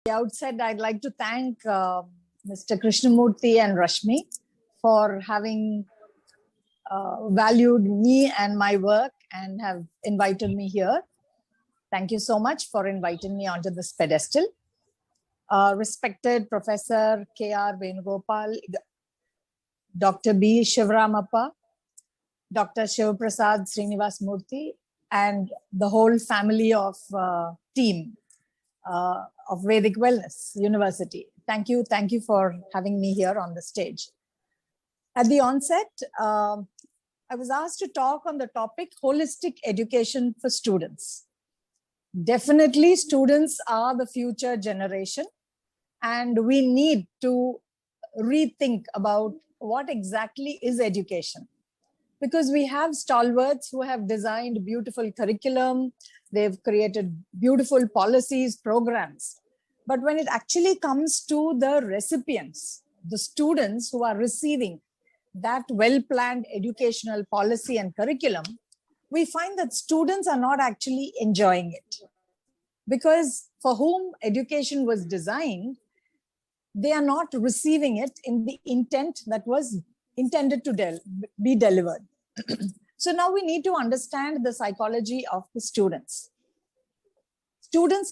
the outset, I'd like to thank Mr. Krishnamurthy and Rashmi for having valued me and my work and have invited me here. Thank you so much for inviting me onto this pedestal. Respected Professor K.R. Venugopal, Dr. B. Shivramappa, Dr. Shivaprasad Srinivas Murthy, and the whole family of team of Vedic Wellness University. Thank you for having me here on the stage. At the onset, I was asked to talk on the topic holistic education for students. Definitely, students are the future generation, and we need to rethink about what exactly is education. Because we have stalwarts who have designed beautiful curriculum, they've created beautiful policies, programs. But when it actually comes to the recipients, the students who are receiving that well-planned educational policy and curriculum, we find that students are not actually enjoying it. Because for whom education was designed, they are not receiving it in the intent that was intended to be delivered. So now we need to understand the psychology of the students. Students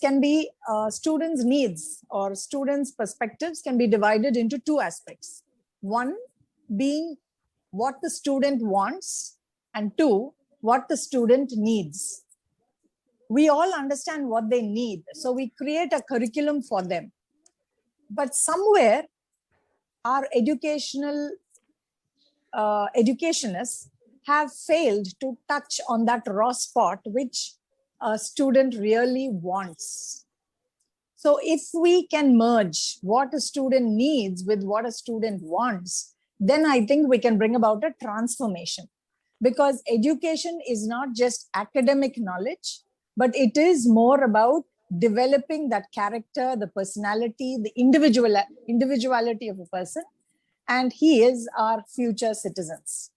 needs or students' perspectives can be divided into two aspects. One being what the student wants, and two, what the student needs. We all understand what they need, so we create a curriculum for them. But somewhere, our educationists have failed to touch on that raw spot which a student really wants. So if we can merge what a student needs with what a student wants, then I think we can bring about a transformation. Because education is not just academic knowledge, but it is more about developing that character, the personality, the individuality of a person, and he is our future citizens.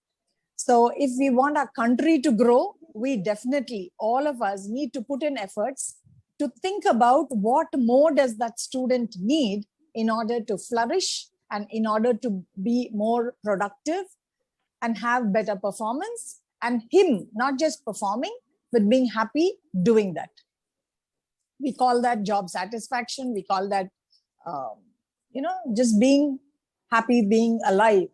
So if we want our country to grow, we definitely, all of us, need to put in efforts to think about what more does that student need in order to flourish and in order to be more productive and have better performance, and him not just performing, but being happy doing that. We call that job satisfaction. We call that, just being happy, being alive,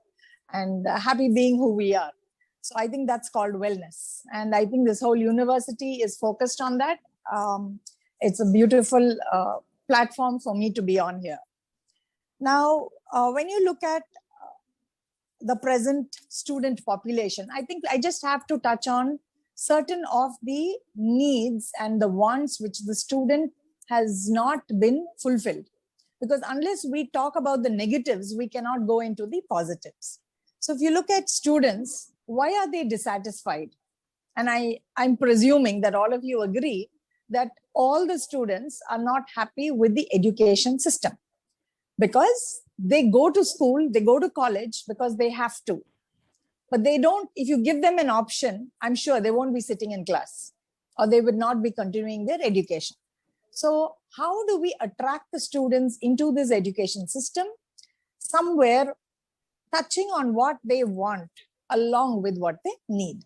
and happy being who we are. So I think that's called wellness. And I think this whole university is focused on that. It's a beautiful platform for me to be on here. Now, when you look at the present student population, I think I just have to touch on certain of the needs and the wants which the student has not been fulfilled. Because unless we talk about the negatives, we cannot go into the positives. So if you look at students, why are they dissatisfied? And I'm presuming that all of you agree that all the students are not happy with the education system. Because they go to school, they go to college because they have to. But they don't, if you give them an option, I'm sure they won't be sitting in class or they would not be continuing their education. So how do we attract the students into this education system? Somewhere touching on what they want along with what they need.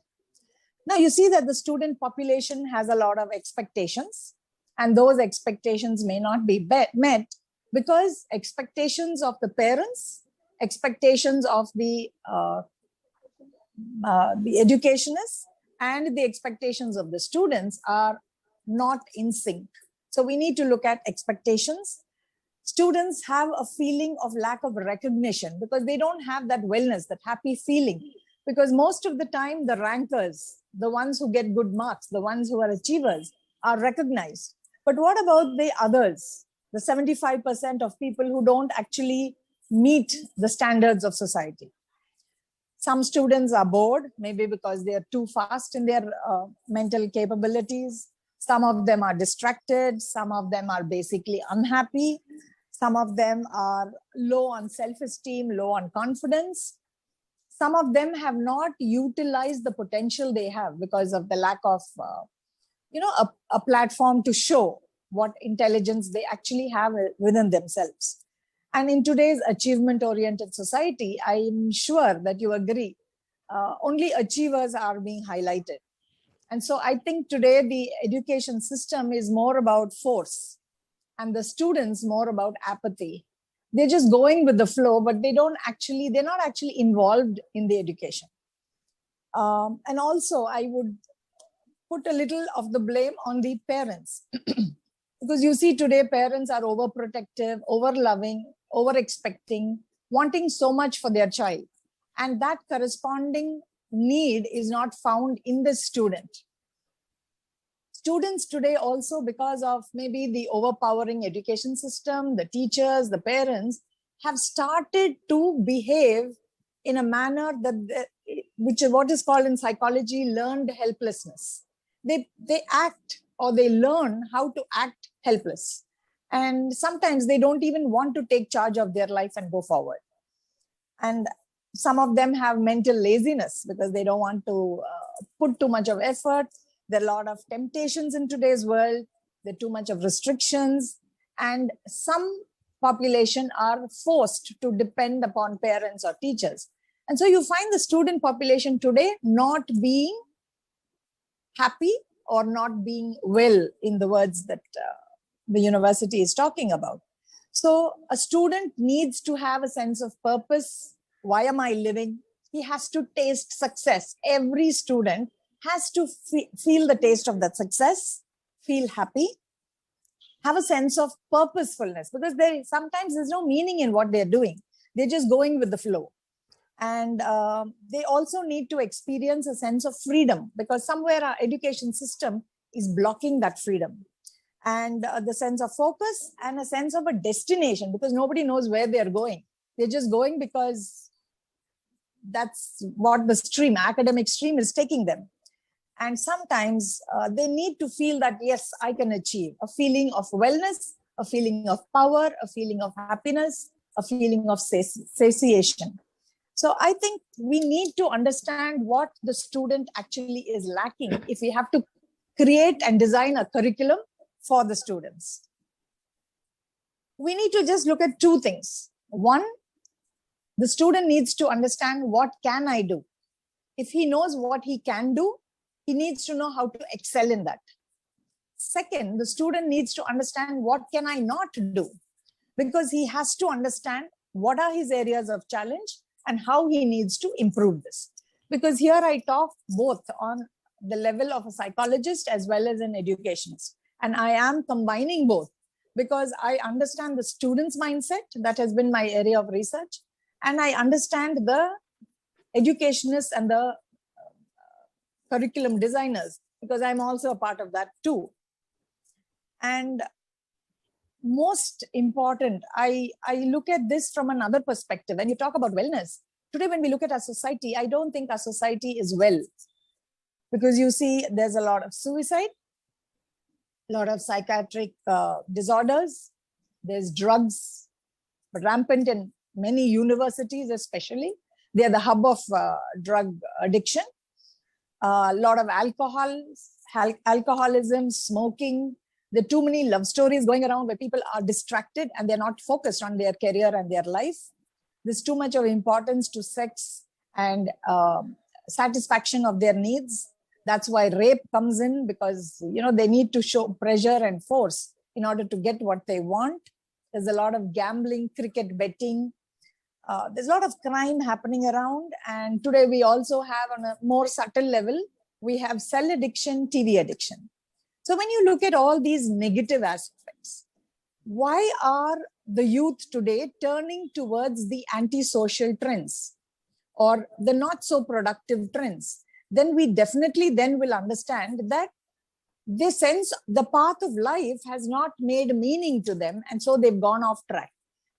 Now you see that the student population has a lot of expectations, and those expectations may not be met because expectations of the parents, expectations of the educationists, and the expectations of the students are not in sync. So we need to look at expectations. Students have a feeling of lack of recognition because they don't have that wellness, that happy feeling. Because most of the time, the rankers, the ones who get good marks, the ones who are achievers, are recognized. But what about the others, the 75% of people who don't actually meet the standards of society? Some students are bored, maybe because they are too fast in their mental capabilities. Some of them are distracted. Some of them are basically unhappy. Some of them are low on self-esteem, low on confidence. Some of them have not utilized the potential they have because of the lack of, a platform to show what intelligence they actually have within themselves. And in today's achievement-oriented society, I'm sure that you agree, only achievers are being highlighted. And so I think today the education system is more about force and the students more about apathy. They're just going with the flow, but they're not actually involved in the education. And also I would put a little of the blame on the parents. Because you see today parents are overprotective, over-loving, over-expecting, wanting so much for their child. And that corresponding need is not found in the student. Students today also, because of maybe the overpowering education system, the teachers, the parents, have started to behave in a manner that, which is what is called in psychology, learned helplessness. They act, or they learn how to act helpless. And sometimes they don't even want to take charge of their life and go forward. And some of them have mental laziness because they don't want to put too much of effort. There are a lot of temptations in today's world. There are too much of restrictions. And some population are forced to depend upon parents or teachers. And so you find the student population today not being happy or not being well, in the words that the university is talking about. So a student needs to have a sense of purpose. Why am I living? He has to taste success. Every student has to feel the taste of that success, feel happy, have a sense of purposefulness, because sometimes there's no meaning in what they're doing. They're just going with the flow. And they also need to experience a sense of freedom, because somewhere our education system is blocking that freedom. And the sense of focus and a sense of a destination, because nobody knows where they're going. They're just going because that's what the academic stream is taking them. And sometimes they need to feel that, yes, I can achieve a feeling of wellness, a feeling of power, a feeling of happiness, a feeling of satiation. So I think we need to understand what the student actually is lacking if we have to create and design a curriculum for the students. We need to just look at two things. One, the student needs to understand, what can I do? If he knows what he can do, he needs to know how to excel in that. Second, the student needs to understand, what can I not do? Because he has to understand what are his areas of challenge and how he needs to improve this. Because here I talk both on the level of a psychologist as well as an educationist. And I am combining both because I understand the student's mindset. That has been my area of research. And I understand the educationists and the curriculum designers, because I'm also a part of that too. And most important, I look at this from another perspective. When you talk about wellness, today when we look at our society, I don't think our society is well. Because you see, there's a lot of suicide, a lot of psychiatric disorders, there's drugs rampant in many universities especially. They're the hub of drug addiction. A lot of alcoholism, smoking. There are too many love stories going around where people are distracted and they're not focused on their career and their life. There's too much of importance to sex and satisfaction of their needs. That's why rape comes in, because they need to show pressure and force in order to get what they want. There's a lot of gambling, cricket betting. There's a lot of crime happening around. And today we also have, on a more subtle level, we have cell addiction, TV addiction. So when you look at all these negative aspects, why are the youth today turning towards the antisocial trends or the not so productive trends? Then we definitely then will understand that they sense the path of life has not made meaning to them, and so they've gone off track.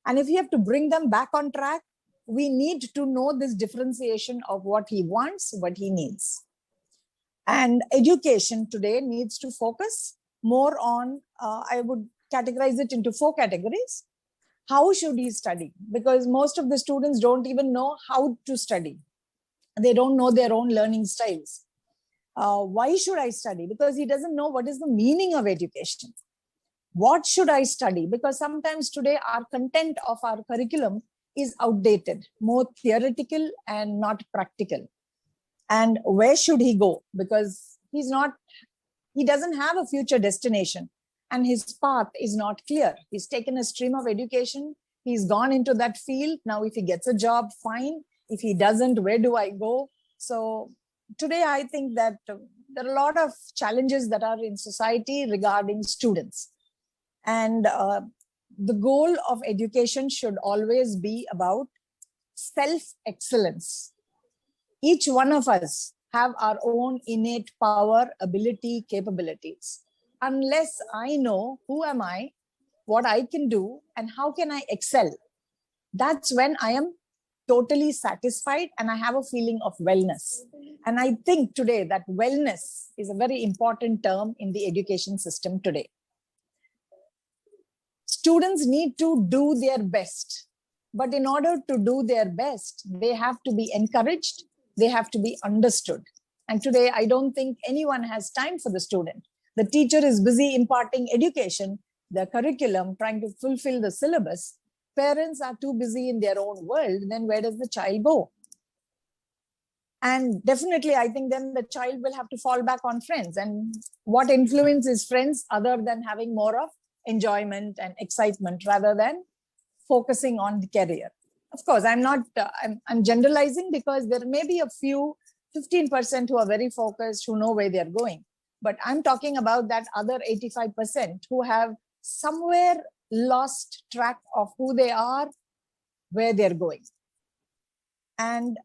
And if you have to bring them back on track, we need to know this differentiation of what he wants, what he needs. And education today needs to focus more on, I would categorize it into 4 categories. How should he study? Because most of the students don't even know how to study. They don't know their own learning styles. Why should I study? Because he doesn't know what is the meaning of education. What should I study? Because sometimes today our content of our curriculum is outdated, more theoretical and not practical. And where should he go? Because he doesn't have a future destination and his path is not clear. He's taken a stream of education. He's gone into that field. Now, if he gets a job, fine. If he doesn't, where do I go? So today, I think that there are a lot of challenges that are in society regarding students. And the goal of education should always be about self-excellence. Each one of us have our own innate power, ability, capabilities. Unless I know who am I, what I can do, and how can I excel, that's when I am totally satisfied and I have a feeling of wellness. And I think today that wellness is a very important term in the education system today. Students need to do their best, but in order to do their best, they have to be encouraged, they have to be understood. And today, I don't think anyone has time for the student. The teacher is busy imparting education, the curriculum, trying to fulfill the syllabus. Parents are too busy in their own world, then where does the child go? And definitely, I think then the child will have to fall back on friends. And what influences friends other than having more of enjoyment and excitement rather than focusing on the career? Of course, I'm generalizing because there may be a few 15% who are very focused, who know where they're going. But I'm talking about that other 85% who have somewhere lost track of who they are, where they're going. And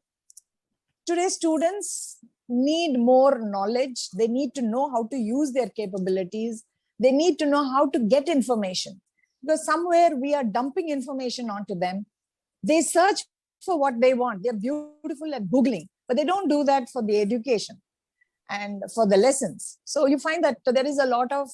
today, students need more knowledge. They need to know how to use their capabilities. They need to know how to get information. Because somewhere we are dumping information onto them. They search for what they want. They're beautiful at Googling, but they don't do that for the education and for the lessons. So you find that there is a lot of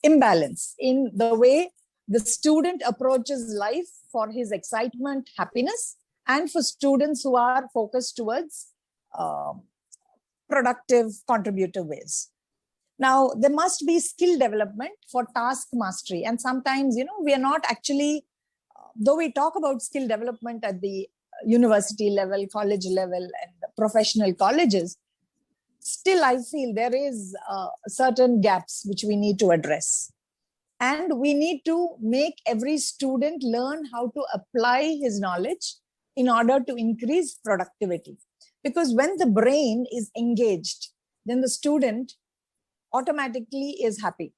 imbalance in the way the student approaches life for his excitement, happiness, and for students who are focused towards productive, contributive ways. Now, there must be skill development for task mastery. And sometimes, we are not actually, though we talk about skill development at the university level, college level, and professional colleges, still I feel there is certain gaps which we need to address. And we need to make every student learn how to apply his knowledge in order to increase productivity. Because when the brain is engaged, then the student automatically is happy.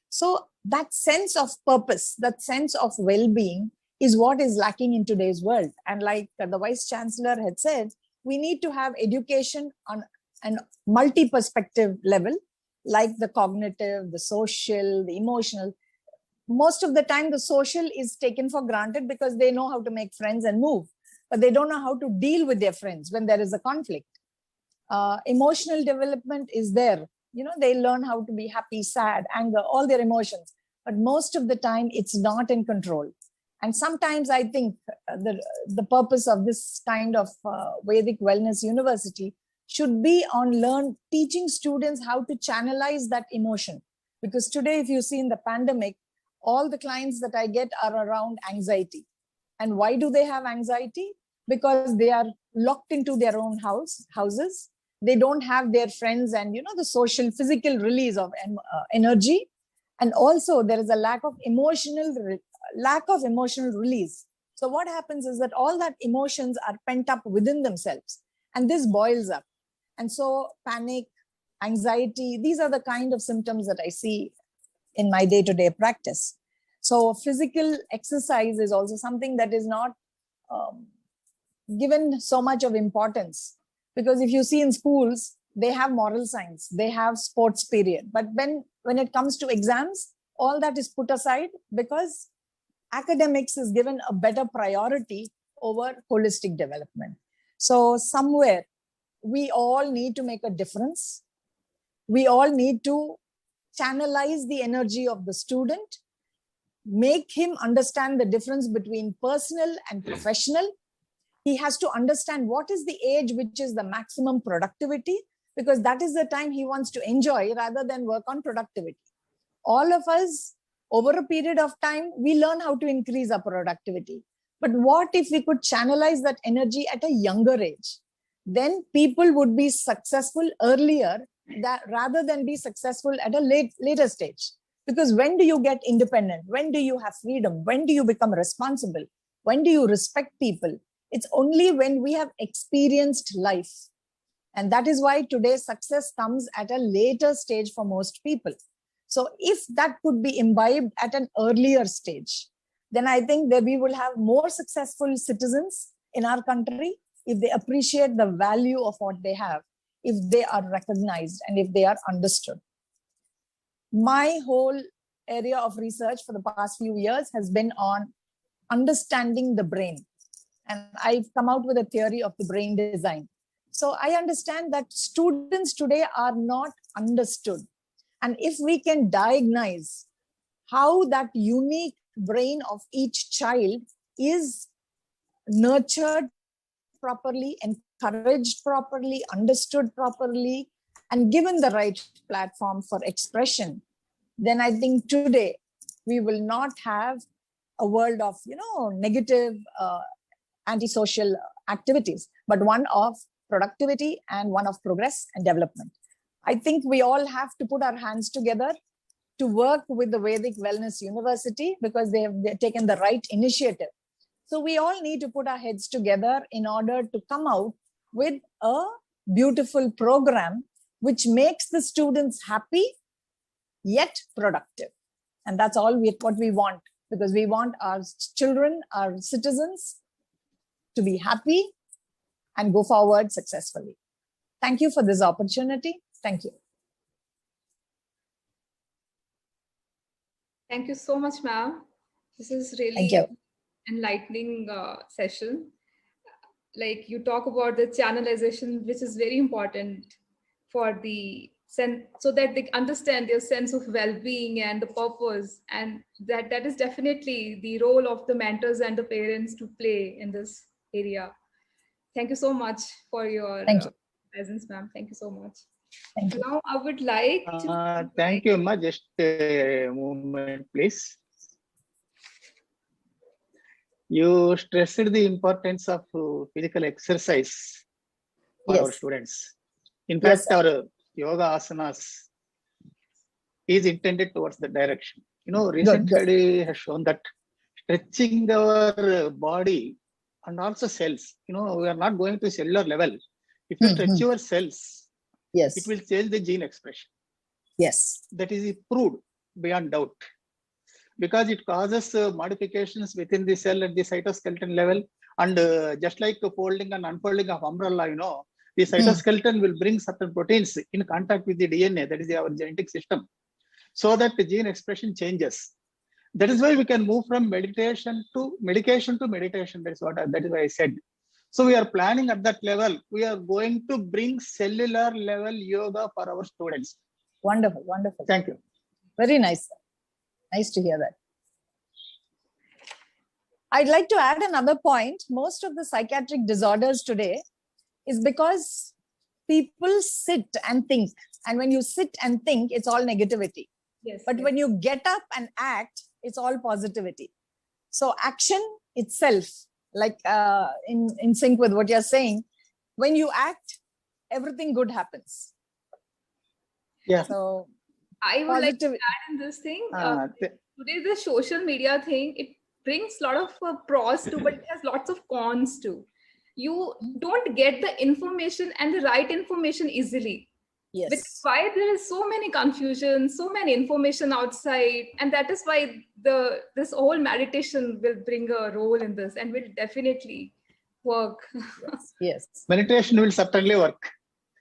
So that sense of purpose, that sense of well-being is what is lacking in today's world. And like the Vice Chancellor had said, we need to have education on a multi-perspective level, like the cognitive, the social, the emotional. Most of the time, the social is taken for granted because they know how to make friends and move, but they don't know how to deal with their friends when there is a conflict. Emotional development is there. They learn how to be happy, sad, anger, all their emotions. But most of the time, it's not in control. And sometimes I think the purpose of this kind of Vedic Wellness University should be on teaching students how to channelize that emotion. Because today, if you see in the pandemic, all the clients that I get are around anxiety. And why do they have anxiety? Because they are locked into their own houses. They don't have their friends and, the social, physical release of energy. And also there is a lack of emotional release. So what happens is that all that emotions are pent up within themselves and this boils up. And so panic, anxiety, these are the kind of symptoms that I see in my day-to-day practice. So physical exercise is also something that is not given so much of importance. Because if you see in schools, they have moral science, they have sports period. But when it comes to exams, all that is put aside because academics is given a better priority over holistic development. So somewhere we all need to make a difference. We all need to channelize the energy of the student, make him understand the difference between personal and professional. He has to understand what is the age which is the maximum productivity, because that is the time he wants to enjoy rather than work on productivity. All of us, over a period of time, we learn how to increase our productivity. But what if we could channelize that energy at a younger age? Then people would be successful earlier rather than be successful at a later stage. Because when do you get independent? When do you have freedom? When do you become responsible? When do you respect people? It's only when we have experienced life. And that is why today success comes at a later stage for most people. So if that could be imbibed at an earlier stage, then I think that we will have more successful citizens in our country if they appreciate the value of what they have, if they are recognized and if they are understood. My whole area of research for the past few years has been on understanding the brain. And I've come out with a theory of the brain design. So I understand that students today are not understood. And if we can diagnose how that unique brain of each child is nurtured properly, encouraged properly, understood properly, and given the right platform for expression, then I think today we will not have a world of, negative antisocial activities, but one of productivity and one of progress and development. I think we all have to put our hands together to work with the Vedic Wellness University because they've taken the right initiative. So we all need to put our heads together in order to come out with a beautiful program which makes the students happy yet productive. And that's all what we want, because we want our children, our citizens to be happy and go forward successfully. Thank you for this opportunity. Thank you. Thank you so much, ma'am. This is really enlightening session. Like you talk about the channelization, which is very important for the sense, so that they understand their sense of well-being and the purpose, and that is definitely the role of the mentors and the parents to play in this area. Thank you so much for your presence, ma'am. Thank you so much. Thank you. Now I would like to... Thank you, Ma. Just a moment, please. You stressed the importance of physical exercise for our students. In fact, our yoga asanas is intended towards the direction. Recent study has shown that stretching our body and also cells, we are not going to cellular level. If you stretch your cells, it will change the gene expression. Yes. That is proved beyond doubt, because it causes modifications within the cell at the cytoskeleton level. And just like the folding and unfolding of umbrella, the cytoskeleton will bring certain proteins in contact with the DNA, that is our genetic system, so that the gene expression changes. That is why we can move from medication to medication to meditation. That is why I said. So we are planning at that level. We are going to bring cellular level yoga for our students. Wonderful, wonderful. Thank you. Very nice. Nice to hear that. I'd like to add another point. Most of the psychiatric disorders today is because people sit and think. And when you sit and think, it's all negativity. Yes, but when you get up and act, it's all positivity. So action itself, like in sync with what you're saying, when you act, everything good happens. Yeah. So I would like to add in this thing. Today, the social media thing, it brings a lot of pros too, but it has lots of cons too. You don't get the information and the right information easily. Yes. Which is why there is so many confusion, so many information outside. And that is why this whole meditation will bring a role in this and will definitely work. Yes. Meditation will certainly work.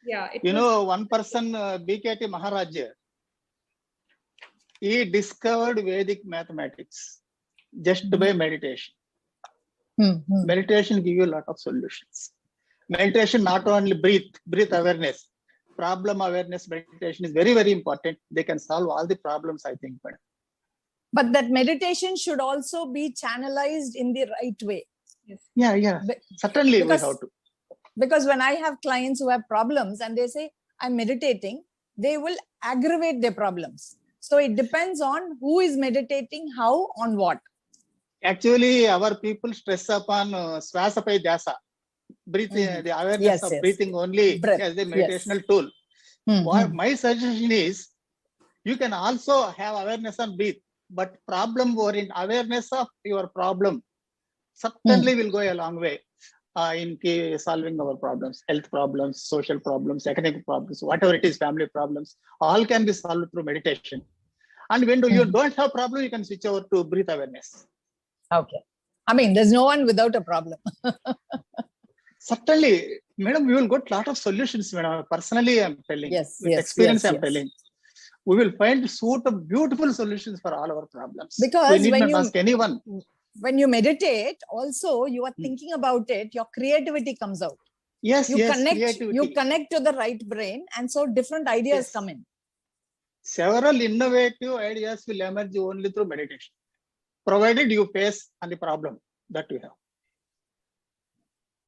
Yeah. One person, BKT Maharaj, he discovered Vedic mathematics just by meditation. Meditation gives you a lot of solutions. Meditation not only breath awareness, problem awareness meditation is very, very important. They can solve all the problems, I think. But that meditation should also be channelized in the right way. Yes. Yeah. Certainly we have to. Because when I have clients who have problems and they say, I'm meditating, they will aggravate their problems. So it depends on who is meditating, how, on what. Actually, our people stress upon swasapai dhyasa, breathing, the awareness of breathing only as a meditational tool. What my suggestion is, you can also have awareness on breathe, but problem oriented awareness of your problem certainly will go a long way in solving our problems, health problems, social problems, academic problems, whatever it is, family problems, all can be solved through meditation. And when you don't have problem, you can switch over to breath awareness. Okay. I mean, there's no one without a problem. Certainly, madam, we will get a lot of solutions, madam. Personally, I'm telling. With experience, I'm telling. We will find beautiful solutions for all our problems. Because we need not ask anyone. When you meditate, also you are thinking about it, your creativity comes out. Yes, you connect to the right brain, and so different ideas come in. Several innovative ideas will emerge only through meditation, provided you face on the problem that you have.